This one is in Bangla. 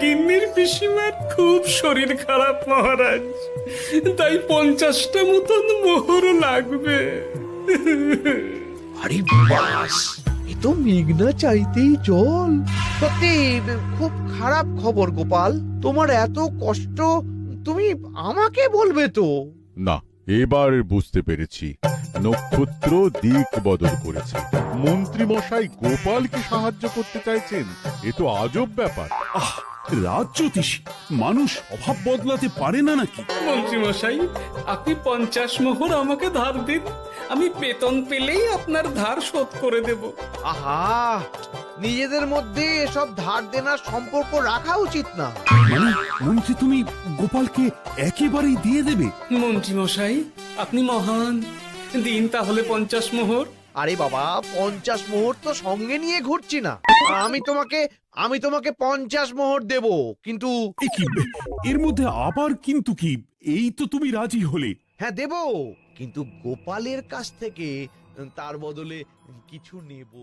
গিন্নির পিসিমার খুব শরীর খারাপ মহারাজ, তাই 50টা মতন মোহর লাগবে। আরে বাস, এ তো মেঘনা চাইতেই জল। সত্যি খুব খারাপ খবর গোপাল, তোমার এত কষ্ট তুমি আমাকে বলবে তো? না, এবার বুঝতে পেরেছি, নক্ষত্র দিক বদল করেছে। মন্ত্রী মশাই গোপালকে সাহায্য করতে চাইছেন, এ তো আজব ব্যাপার। আহ, রাজ্যোতিষী মানুষ স্বভাব বদলাতে পারে না নাকি? মন্ত্রী মশাই, আপনি 50 মোহর আমাকে ধার দিন, আমি বেতন পেলেই আপনার ধার শোধ করে দেব। আহা, নিজেদের মধ্যে এসব ধার দেনার সম্পর্ক রাখা উচিত না। মানে মন্ত্রী তুমি গোপালকে একেবারেই দিয়ে দেবে? মন্ত্রী মশাই, আপনি মহান, দিন তাহলে 50 মোহর। আরে বাবা, 50 মোহর তো সঙ্গে নিয়ে ঘুরছি না। আমি তোমাকে 50 মোহর দেব, কিন্তু এ কি, এর মধ্যে আবার কিন্তু কি? এই তো তুমি রাজি হলে। হ্যাঁ দেব, কিন্তু গোপালের কাছ থেকে তার বদলে কিছু নেব।